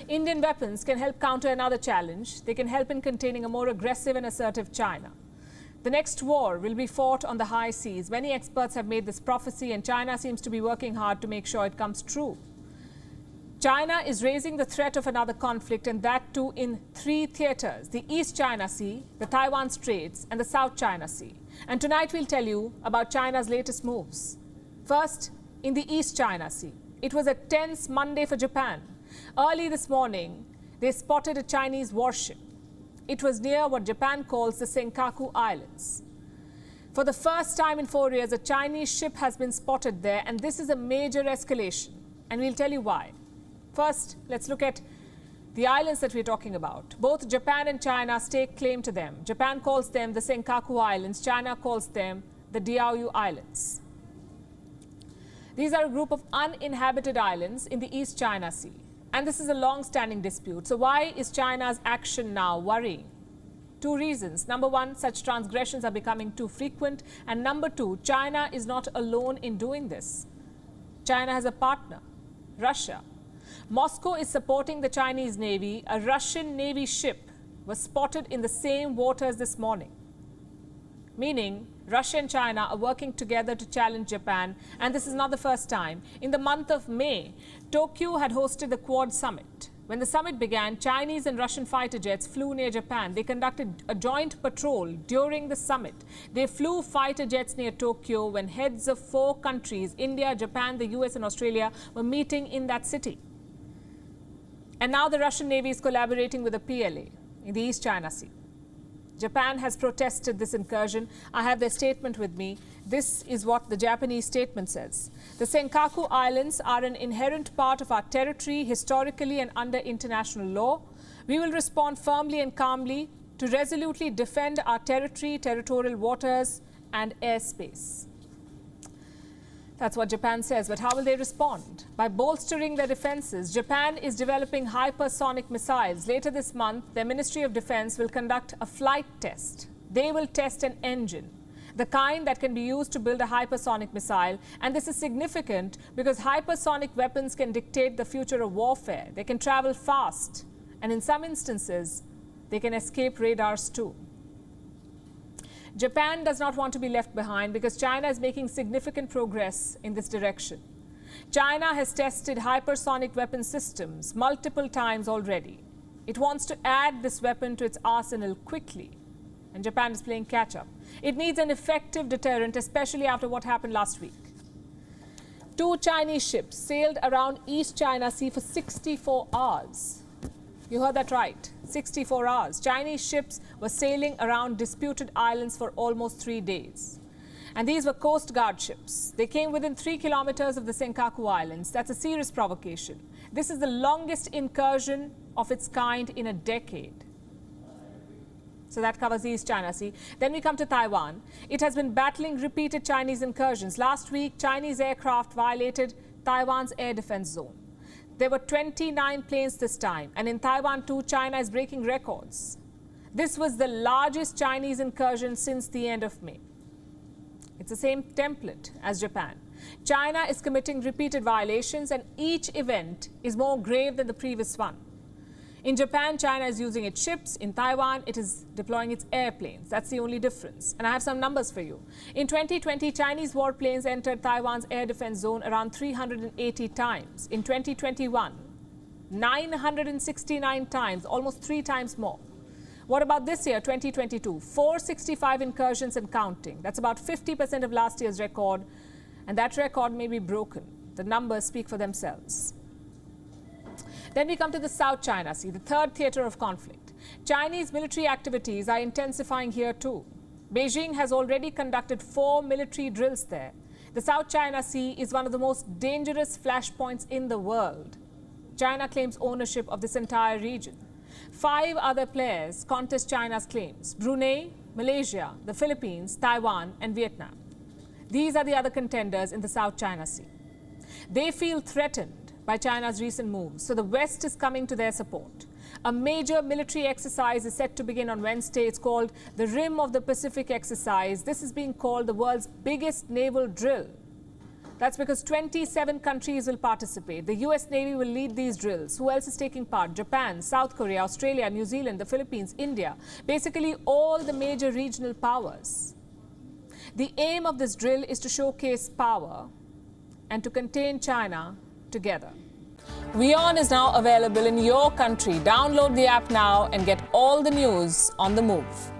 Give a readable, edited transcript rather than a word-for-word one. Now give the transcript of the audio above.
Indian weapons can help counter another challenge. They can help in containing a more aggressive and assertive China. The next war will be fought on the high seas. Many experts have made this prophecy, and China seems to be working hard to make sure it comes true. China is raising the threat of another conflict, and that too in 3 theatres: the East China Sea, the Taiwan Straits, and the South China Sea. And tonight we'll tell you about China's latest moves. First, in the East China Sea. It was a tense Monday for Japan. Early this morning, they spotted a Chinese warship. It was near what Japan calls the Senkaku Islands. For the first time in 4 years, a Chinese ship has been spotted there, and this is a major escalation. And we'll tell you why. First, let's look at the islands that we're talking about. Both Japan and China stake claim to them. Japan calls them the Senkaku Islands. China calls them the Diaoyu Islands. These are a group of uninhabited islands in the East China Sea. And this is a long-standing dispute. So why is China's action now worrying? 2 reasons. Number 1, such transgressions are becoming too frequent. And number 2, China is not alone in doing this. China has a partner, Russia. Moscow is supporting the Chinese Navy. A Russian Navy ship was spotted in the same waters this morning. Meaning, Russia and China are working together to challenge Japan, and this is not the first time. In the month of May, Tokyo had hosted the Quad Summit. When the summit began, Chinese and Russian fighter jets flew near Japan. They conducted a joint patrol during the summit. They flew fighter jets near Tokyo when heads of 4 countries, India, Japan, the US and Australia, were meeting in that city. And now the Russian Navy is collaborating with the PLA in the East China Sea. Japan has protested this incursion. I have their statement with me. This is what the Japanese statement says. The Senkaku Islands are an inherent part of our territory historically and under international law. We will respond firmly and calmly to resolutely defend our territory, territorial waters and airspace. That's what Japan says, but how will they respond? By bolstering their defenses. Japan is developing hypersonic missiles. Later this month, their Ministry of Defense will conduct a flight test. They will test an engine, the kind that can be used to build a hypersonic missile. And this is significant because hypersonic weapons can dictate the future of warfare. They can travel fast, and in some instances, they can escape radars too. Japan does not want to be left behind because China is making significant progress in this direction. China has tested hypersonic weapon systems multiple times already. It wants to add this weapon to its arsenal quickly, and Japan is playing catch-up. It needs an effective deterrent, especially after what happened last week. 2 Chinese ships sailed around East China Sea for 64 hours. You heard that right, 64 hours. Chinese ships were sailing around disputed islands for almost 3 days. And these were Coast Guard ships. They came within 3 kilometers of the Senkaku Islands. That's a serious provocation. This is the longest incursion of its kind in a decade. So that covers the East China Sea. Then we come to Taiwan. It has been battling repeated Chinese incursions. Last week, Chinese aircraft violated Taiwan's air defense zone. There were 29 planes this time, and in Taiwan too, China is breaking records. This was the largest Chinese incursion since the end of May. It's the same template as Japan. China is committing repeated violations, and each event is more grave than the previous one. In Japan, China is using its ships. In Taiwan, it is deploying its airplanes. That's the only difference. And I have some numbers for you. In 2020, Chinese warplanes entered Taiwan's air defense zone around 380 times. In 2021, 969 times, almost 3 times more. What about this year, 2022? 465 incursions and counting. That's about 50% of last year's record. And that record may be broken. The numbers speak for themselves. Then we come to the South China Sea, the 3rd theatre of conflict. Chinese military activities are intensifying here too. Beijing has already conducted 4 military drills there. The South China Sea is one of the most dangerous flashpoints in the world. China claims ownership of this entire region. 5 other players contest China's claims: Brunei, Malaysia, the Philippines, Taiwan and Vietnam. These are the other contenders in the South China Sea. They feel threatened by China's recent moves, so the West is coming to their support. A major military exercise is set to begin on Wednesday. It's called the Rim of the Pacific exercise. This is being called the world's biggest naval drill. That's because 27 countries will participate. The US Navy will lead these drills. Who else is taking part? Japan, South Korea, Australia, New Zealand, the Philippines, India. Basically, all the major regional powers. The aim of this drill is to showcase power and to contain China together. WION is now available in your country. Download the app now and get all the news on the move.